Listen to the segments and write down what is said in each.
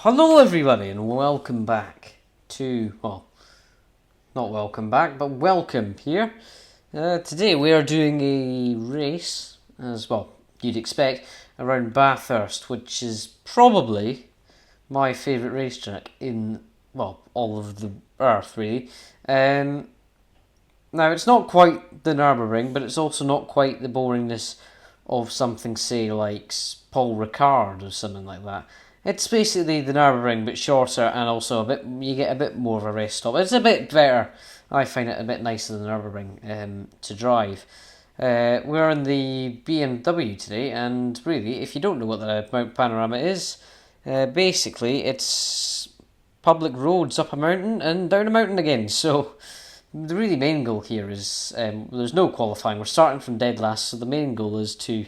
Hello everybody and welcome back to, well, not welcome back, but welcome here. Today we are doing a race, as well you'd expect, around Bathurst, which is probably my favourite racetrack in, well, all of the earth really. Now it's not quite the Nürburgring, but it's also not quite the boringness of something, say, like Paul Ricard or something like that. It's basically the Nürburgring, but shorter, and also you get a bit more of a rest stop. It's a bit better. I find it a bit nicer than the Nürburgring to drive. We're in the BMW today, and really, if you don't know what the Mount Panorama is, basically it's public roads up a mountain and down a mountain again. So the really main goal here is there's no qualifying. We're starting from dead last, so the main goal is to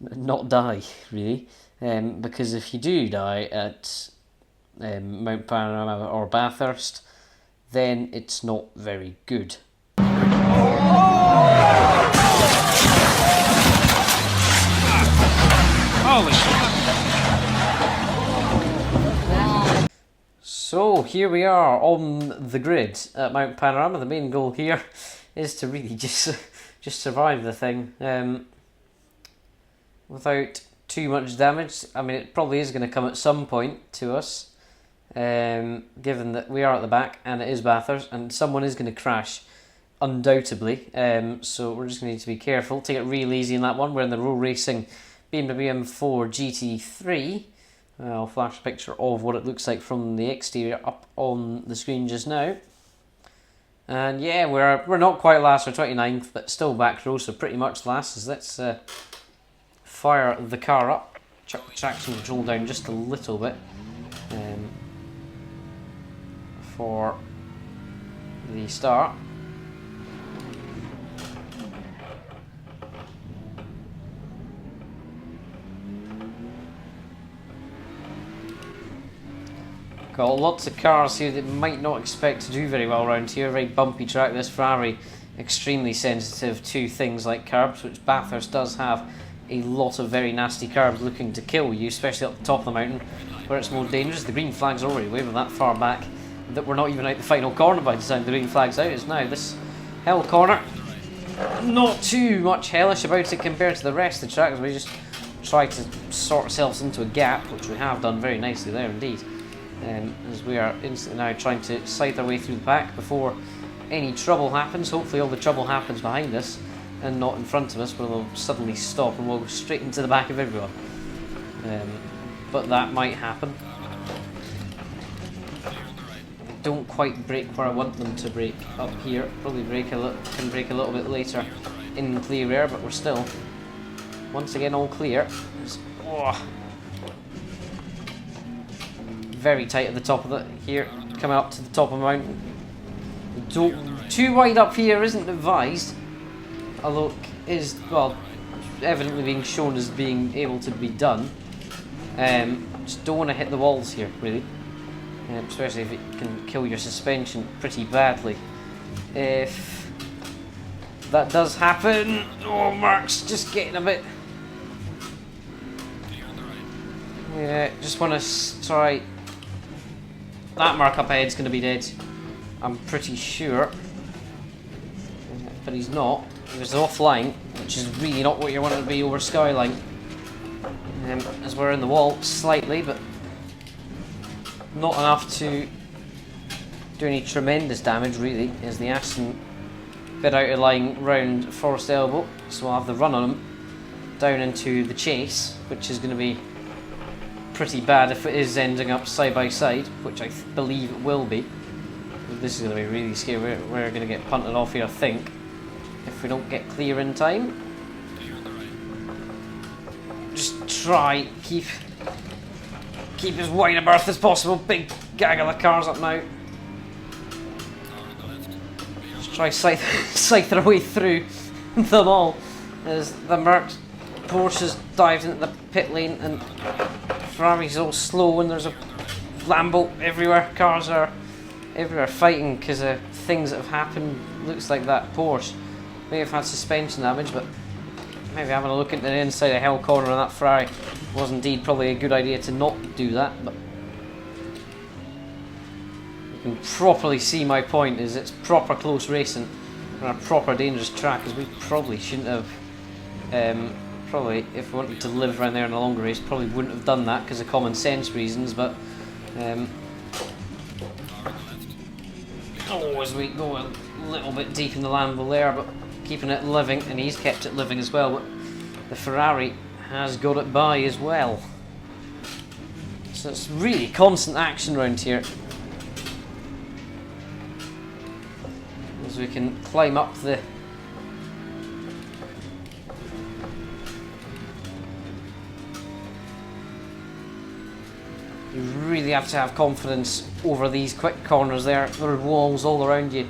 not die, really. Because if you do die at Mount Panorama or Bathurst, then it's not very good. Holy shit. So here we are on the grid at Mount Panorama. The main goal here is to really just survive the thing without too much damage. I mean, it probably is going to come at some point to us, given that we are at the back and it is Bathurst, and someone is going to crash, undoubtedly. So we're just going to need to be careful. Take it real easy in that one. We're in the Row Racing BMW M4 GT3. I'll flash a picture of what it looks like from the exterior up on the screen just now. And yeah, we're not quite last, we're 29th, but still back row, so pretty much last. So let's fire the car up, chuck the traction control down just a little bit for the start. Got lots of cars here that might not expect to do very well around here. Very bumpy track. This Ferrari extremely sensitive to things like curbs, which Bathurst does have a lot of very nasty curbs looking to kill you, especially up the top of the mountain where it's more dangerous. The green flag's already waving that far back that we're not even out the final corner by the time the green flag's out. It's now this hell corner. Not too much hellish about it compared to the rest of the track, as we just try to sort ourselves into a gap, which we have done very nicely there indeed. As we are instantly now trying to scythe our way through the pack before any trouble happens. Hopefully all the trouble happens behind us and not in front of us, where they'll suddenly stop and we'll go straight into the back of everyone. But that might happen. They don't quite brake where I want them to brake up here. Probably can brake a little bit later in clear air, but we're still once again all clear. Very tight at the top of it here, coming up to the top of the mountain. Too wide up here isn't advised, although it is, well, evidently being shown as being able to be done. Just don't want to hit the walls here, really, especially if it can kill your suspension pretty badly. If that does happen, oh, Mark's just getting a bit. Yeah, just want to try. That Mark up ahead is going to be dead, I'm pretty sure, but he's not. He was offline, which is really not what you want to be over skyline. As we're in the wall slightly, but not enough to do any tremendous damage really, as the Aston bit out of line round Forest Elbow, so we'll have the run on him down into the chase, which is going to be pretty bad if it is ending up side by side, which I believe it will be. This is going to be really scary. We're going to get punted off here, I think, if we don't get clear in time. Just try keep as wide a berth as possible. Big gaggle of cars up now. Just try scythe our way through them all as the Merc Porsches dived into the pit lane and Ferrari's all slow and there's a Lambo everywhere. Cars are everywhere fighting because of things that have happened. Looks like that Porsche may have had suspension damage, but maybe having a look into the inside of hell corner on that Ferrari was indeed probably a good idea to not do that. But can properly see my point. Is it's proper close racing on a proper dangerous track, as we probably shouldn't have. Probably, if we wanted to live around there in a longer race, probably wouldn't have done that because of common sense reasons. But as we go a little bit deep in the Lambo there, but keeping it living, and he's kept it living as well. But the Ferrari has got it by as well. So it's really constant action around here. As we can climb up the you really have to have confidence over these quick corners there. There are walls all around you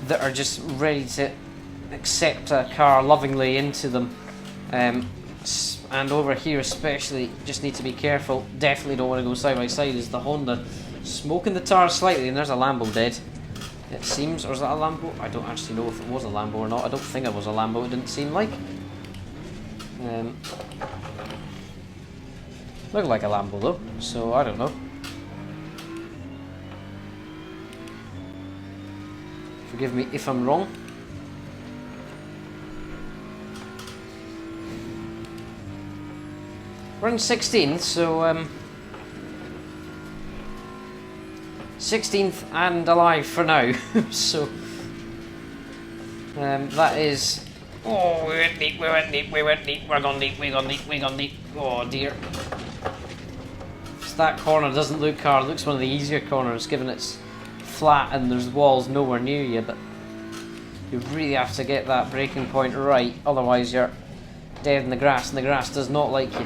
that are just ready to accept a car lovingly into them. And over here especially, just need to be careful. Definitely don't want to go side by side as the Honda smoking the tires slightly, and there's a Lambo dead, it seems. Or is that a Lambo? I don't actually know if it was a Lambo or not. I don't think it was a Lambo, it didn't seem like. Looked like a Lambo though, so I don't know. Forgive me if I'm wrong. We're in 16th, so 16th and alive for now. So that is. Oh, we went deep, we're gone deep. Oh dear. So that corner doesn't look hard, it looks one of the easier corners given it's flat and there's walls nowhere near you, but you really have to get that braking point right, otherwise you're dead in the grass, and the grass does not like you.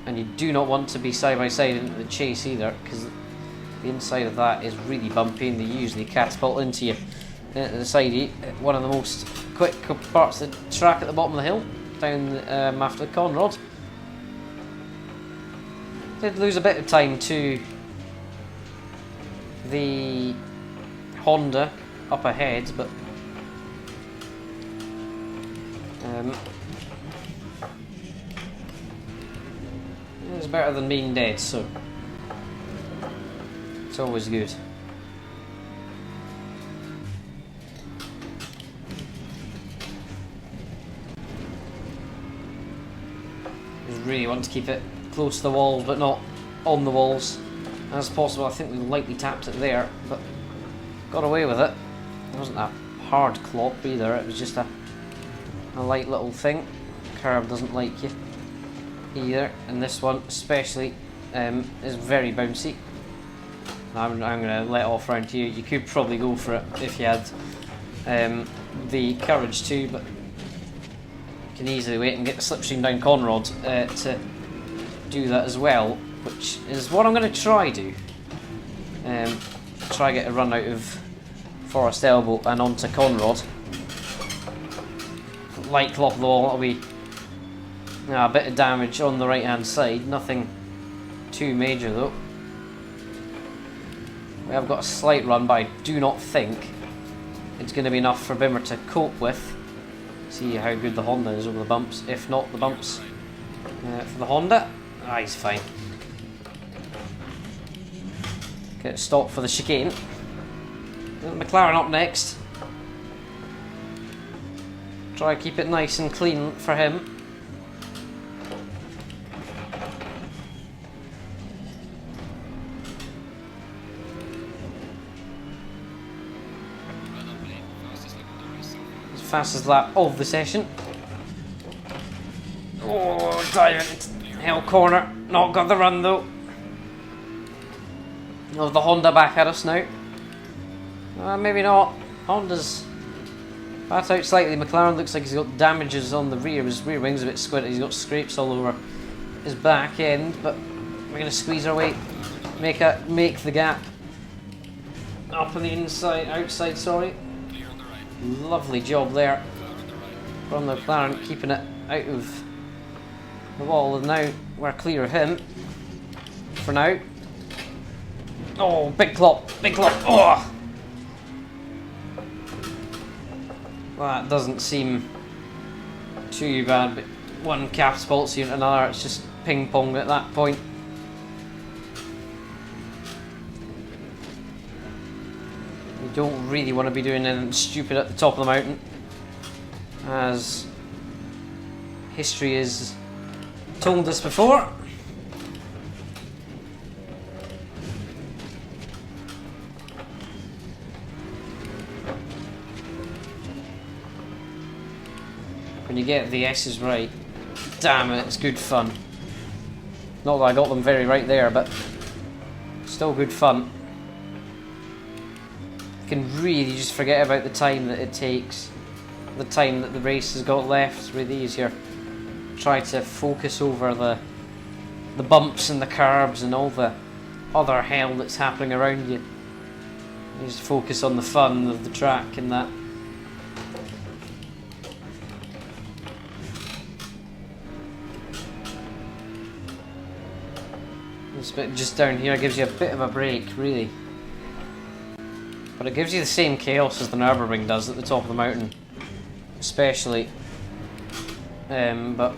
And you do not want to be side by side into the chase either, because the inside of that is really bumpy and they usually catapult into you. Into the side, one of the most quick parts of the track at the bottom of the hill, down after the Conrod. Did lose a bit of time to the Honda up ahead, but it's better than being dead, so it's always good. Really want to keep it close to the walls, but not on the walls as possible. I think we lightly tapped it there, but got away with it. It wasn't a hard clop either, it was just a light little thing. Curb doesn't like you either, and this one especially is very bouncy. I'm going to let off around here. You could probably go for it if you had the courage to, but you can easily wait and get the slipstream down Conrod to do that as well, which is what I'm going to try do. Try get a run out of Forest Elbow and onto Conrod. Light clop of the wall, that'll be a bit of damage on the right hand side, nothing too major though. We have got a slight run, but I do not think it's going to be enough for Bimmer to cope with. See how good the Honda is over the bumps. If not the bumps for the Honda, he's fine. Get stopped for the chicane. McLaren up next. Try to keep it nice and clean for him. Fastest lap of the session. Oh, diving hell corner. Not got the run though. Oh, the Honda back at us now. Maybe not. Honda's backed out slightly. McLaren looks like he's got damages on the rear. His rear wing's a bit squinted. He's got scrapes all over his back end, but we're going to squeeze our way, make the gap up on the outside, sorry. Lovely job there from the McLaren, keeping it out of the wall, and now we're clear of him for now. Oh, big clop, oh! Well, that doesn't seem too bad, but one catapults you into another, it's just ping pong at that point. don't really want to be doing anything stupid at the top of the mountain, as history has told us before. When you get the S's right, damn it, it's good fun. Not that I got them very right there, but still good fun. You can really just forget about the time that it takes, the time that the race has got left with these. You're trying to focus over the bumps and the curbs and all the other hell that's happening around you. You just focus on the fun of the track and that. This bit just down here gives you a bit of a break, really. But it gives you the same chaos as the Nürburgring does at the top of the mountain, especially. But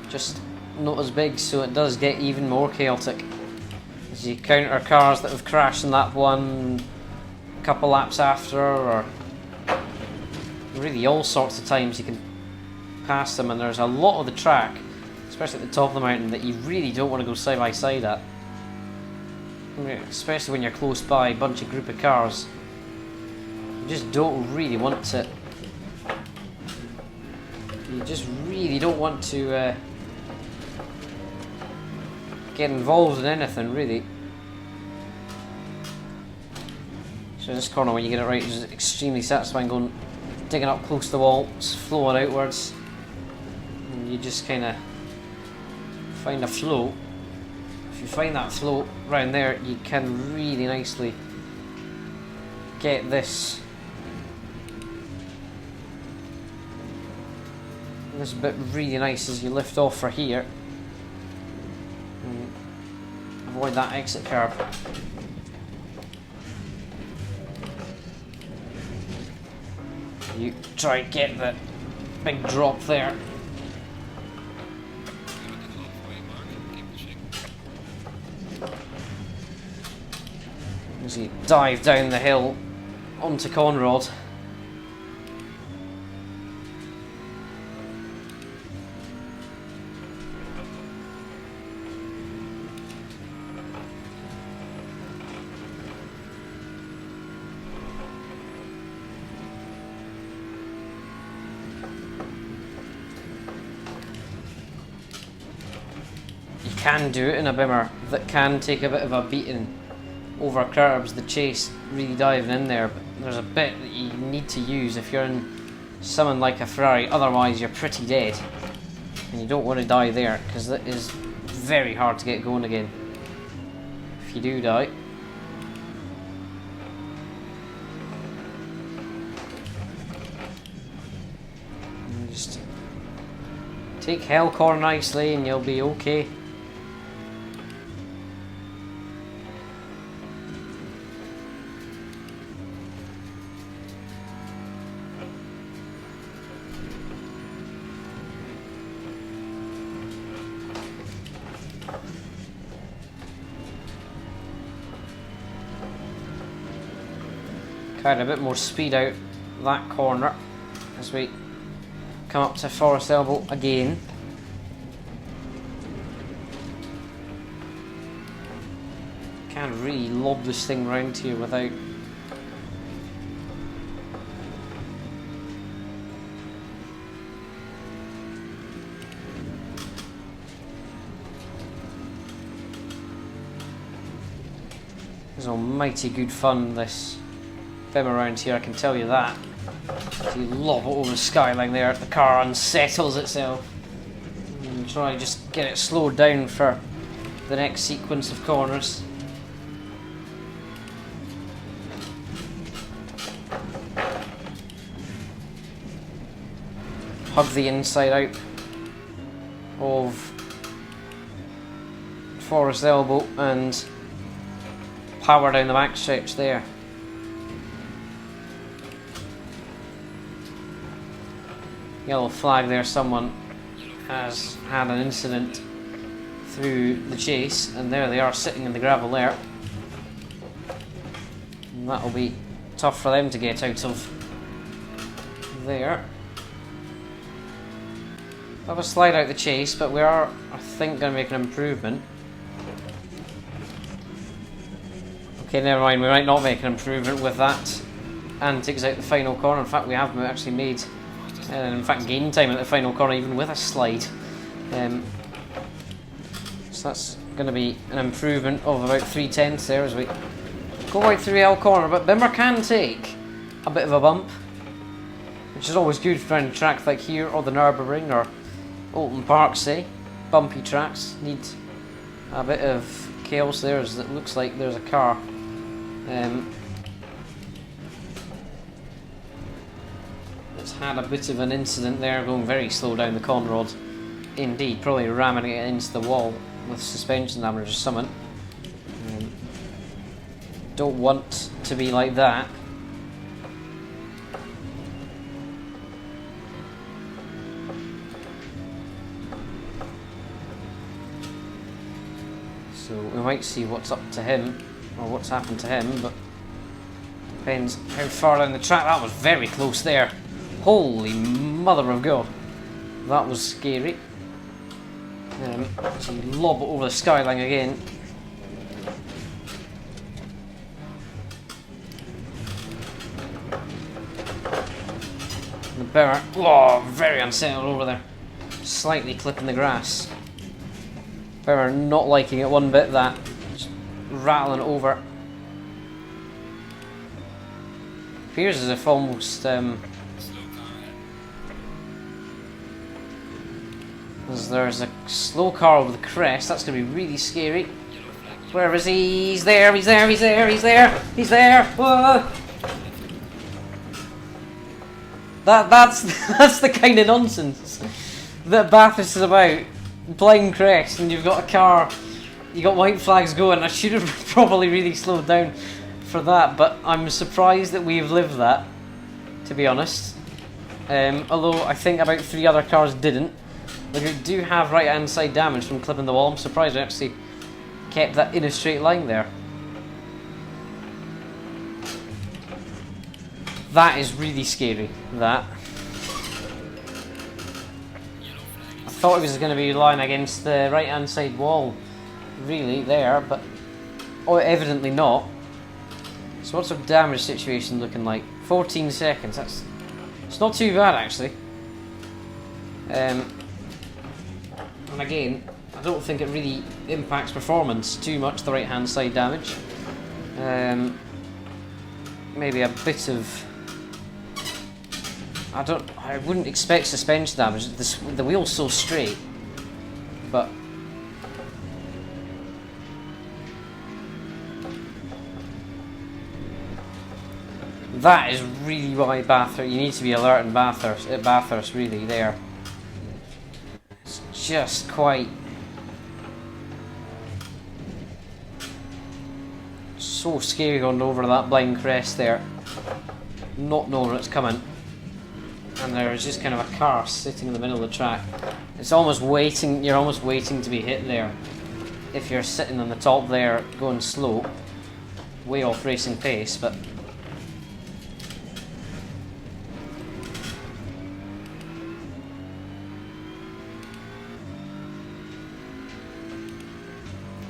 just not as big, so it does get even more chaotic. As you counter cars that have crashed in lap 1 a couple laps after, or really all sorts of times you can pass them, and there's a lot of the track, especially at the top of the mountain, that you really don't want to go side by side at. I mean, especially when you're close by a bunch of group of cars. You just don't really want to. You just really don't want to get involved in anything, really. So this corner, when you get it right, is extremely satisfying. Going, digging up close to the wall, flowing outwards, and you just kind of find a flow. If you find that flow around there, you can really nicely get this bit really nice as you lift off for here and avoid that exit curve. You try and get that big drop there. As you dive down the hill onto Conrod. You can do it in a bimmer that can take a bit of a beating over curbs, the chase really diving in there, but there's a bit that you need to use if you're in something like a Ferrari, otherwise you're pretty dead. And you don't want to die there, because that is very hard to get going again if you do die. And just take hell corner nicely and you'll be okay. Kind of a bit more speed out that corner as we come up to Forest Elbow again. Can't really lob this thing round here without It's almighty good fun, this bim around here, I can tell you that. If you lob it over the skyline there, the car unsettles itself. And try to just get it slowed down for the next sequence of corners. Hug the inside out of Forest Elbow and power down the back stretch there. Yellow flag there, someone has had an incident through the chase, and there they are sitting in the gravel there. And that'll be tough for them to get out of there. Have a slide out the chase, but we are, I think, going to make an improvement. Okay, never mind, we might not make an improvement with that antics out the final corner. In fact, we have actually made, in fact, gained time at the final corner, even with a slide. So that's going to be an improvement of about 3/10 there as we go right through L corner. But Bimmer can take a bit of a bump, which is always good for any track like here, or the Nürburgring, or Oulton Park, say. Bumpy tracks need a bit of chaos there, as it looks like there's a car. It's had a bit of an incident there, going very slow down the con rod. Indeed, probably ramming it into the wall with suspension damage or something. Don't want to be like that. So we might see what's up to him, or what's happened to him, but depends how far down the track. That was very close there. Holy mother of God. That was scary. So you lob it over the skyline again. The bear, oh, very unsettled over there. Slightly clipping the grass. Bear not liking it one bit, that. Just rattling over. Appears as if almost there's a slow car over the crest. That's going to be really scary. Where is he? He's there, he's there, he's there, he's there, he's there. Whoa. That's the kind of nonsense that Bathurst is about. Blind crest, and you've got a car, you got white flags going. I should have probably really slowed down for that, but I'm surprised that we've lived that, to be honest. Although I think about 3 other cars didn't. But we do have right hand side damage from clipping the wall. I'm surprised I actually kept that in a straight line there. That is really scary, that. I thought it was going to be lying against the right hand side wall, really, there, but evidently not. So what's our damage situation looking like? 14 seconds, it's not too bad actually. And again, I don't think it really impacts performance too much, the right hand side damage. Maybe a bit of, I wouldn't expect suspension damage. The wheel's so straight, but that is really why Bathurst. You need to be alert in Bathurst, really. There, it's just quite so scary going over that blind crest there, not knowing what's coming. And there's just kind of a car sitting in the middle of the track. It's almost waiting, you're almost waiting to be hit there. If you're sitting on the top there, going slow, way off racing pace, but if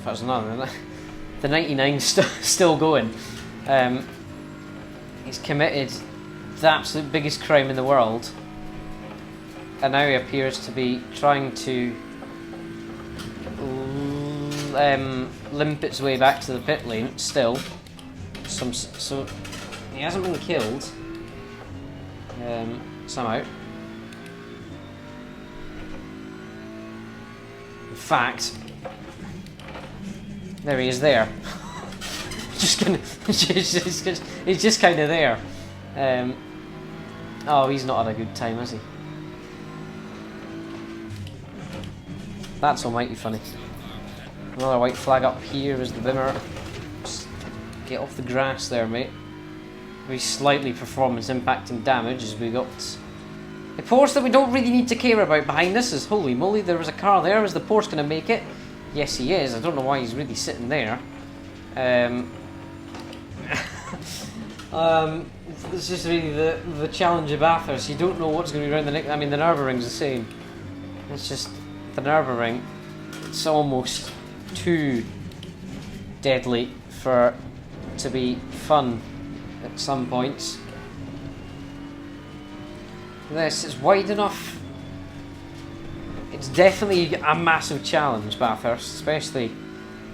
that was another, the 99's still going. He's committed the absolute biggest crime in the world, and now he appears to be trying to limp its way back to the pit lane still. So he hasn't been killed somehow. In fact, there he is there. He's just kind of there. Oh, he's not had a good time, has he? That's almighty funny. Another white flag up here is the Bimmer. Just get off the grass there, mate. Very slightly performance impacting damage as we got a Porsche that we don't really need to care about behind us. Is holy moly, there was a car there. Is the Porsche going to make it? Yes, he is. I don't know why he's really sitting there. It's just really the challenge of Bathurst. You don't know what's going to be around the next. I mean, the Nürburgring's the same. It's just the Nürburgring. It's almost too deadly for to be fun at some points. This is wide enough. It's definitely a massive challenge, Bathurst, especially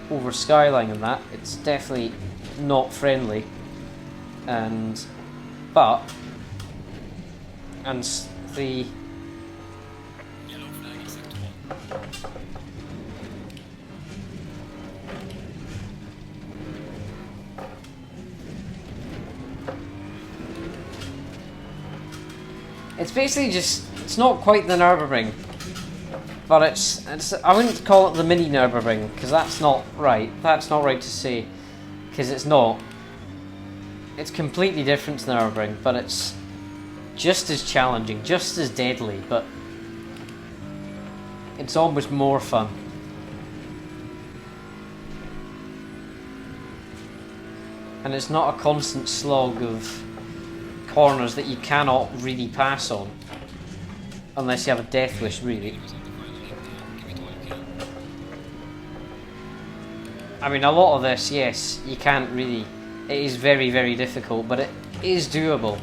over skyline and that. It's definitely not friendly, and the it's basically just, it's not quite the Nürburgring, but it's I wouldn't call it the mini Nürburgring, because that's not right. That's not right to say, because it's not. It's completely different to the Nürburgring, but it's just as challenging, just as deadly, but it's almost more fun. And it's not a constant slog of corners that you cannot really pass on, unless you have a death wish, really. I mean, a lot of this, yes, you can't really. It is very, very difficult, but it is doable.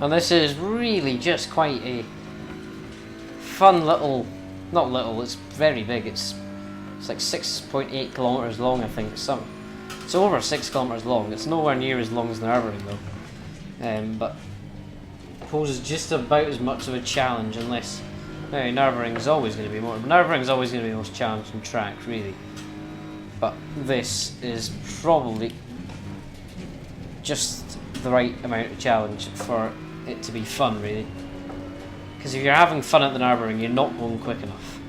And this is really just quite a fun little, not little, it's very big. It's like 6.8 kilometers long, I think. It's over 6 kilometers long. It's nowhere near as long as the Nürburgring though, but poses just about as much of a challenge. Unless Nürburgring is always going to be more. Nürburgring is always going to be the most challenging track, really. But this is probably just the right amount of challenge for it to be fun, really. Because if you're having fun at the Nürburgring, you're not going quick enough,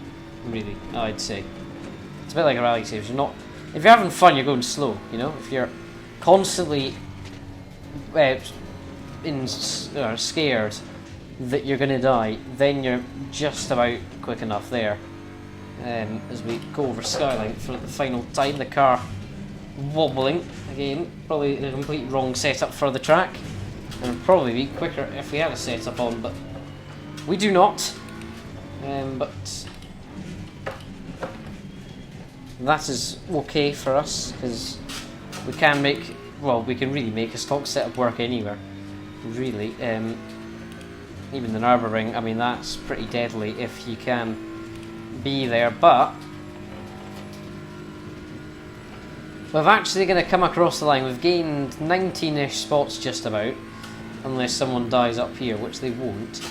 really, I'd say. It's a bit like a rally series. If you're having fun, you're going slow, you know? If you're constantly scared that you're going to die, then you're just about quick enough there. As we go over skyline for the final time, the car wobbling again, probably a complete wrong setup for the track, and would probably be quicker if we had a setup on, but we do not. But that is okay for us, because we can really make a stock setup work anywhere, really. Even the Nürburgring, I mean, that's pretty deadly if you can be there, but we're actually going to come across the line. We've gained 19-ish spots just about, unless someone dies up here, which they won't.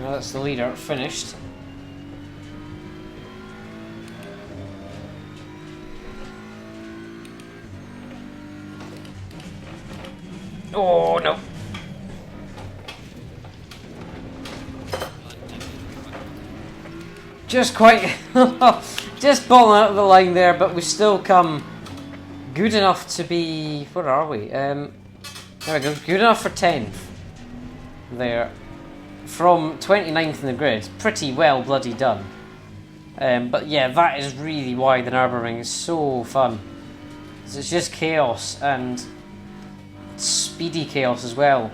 Well, that's the leader finished. Oh no! Just quite, just balling out of the line there, but we've still come good enough to be. Where are we? There we go. Good enough for 10th. There, from 29th in the grid, pretty well bloody done. But yeah, that is really why the Nürburgring is so fun. It's just chaos, and speedy chaos as well.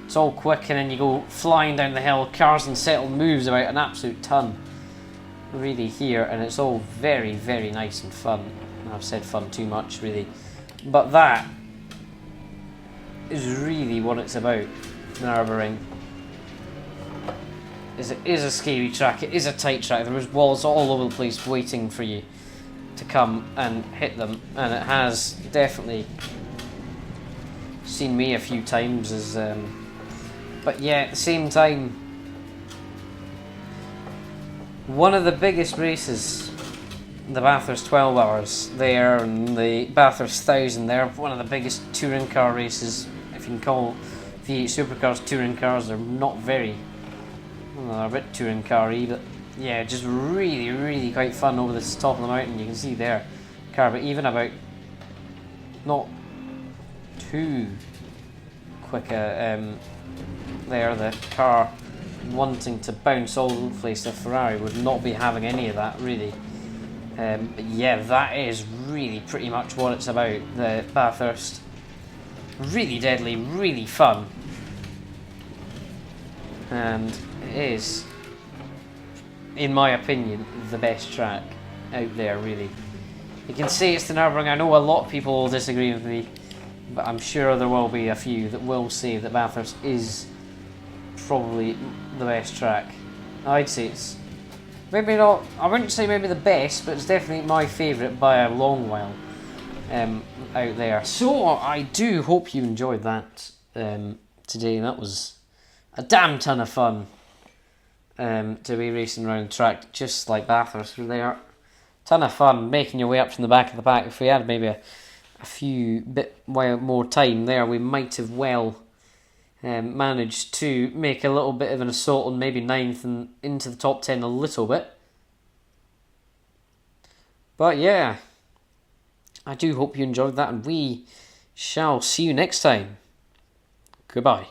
It's all quick, and then you go flying down the hill. Cars and settle moves about an absolute ton, really, here, and it's all very, very nice and fun. I've said fun too much, really, but that is really what it's about. The Nürburgring is a scary track. It is a tight track. There was walls all over the place waiting for you to come and hit them, and it has definitely seen me a few times as but yeah, at the same time, one of the biggest races, the Bathurst 12 Hours there, and the Bathurst 1000, they're one of the biggest touring car races, if you can call V8 supercars touring cars. They're not very, well, they're a bit touring car-y, but yeah, just really, really quite fun over this top of the mountain. You can see there, car, but even about not too quick there, the car wanting to bounce all over the place. The Ferrari would not be having any of that, really. But yeah, that is really pretty much what it's about, the Bathurst. Really deadly, really fun. And it is, in my opinion, the best track out there, really. You can say it's the Nürburgring. I know a lot of people will disagree with me, but I'm sure there will be a few that will say that Bathurst is probably the best track. I'd say it's maybe not, I wouldn't say maybe the best, but it's definitely my favourite by a long while out there. So I do hope you enjoyed that today. That was a damn ton of fun to be racing around the track just like Bathurst were there. Ton of fun making your way up from the back of the pack. If we had maybe a few bit more time there, we might have well managed to make a little bit of an assault on maybe 9th and into the top 10 a little bit. But yeah, I do hope you enjoyed that, and we shall see you next time. Goodbye.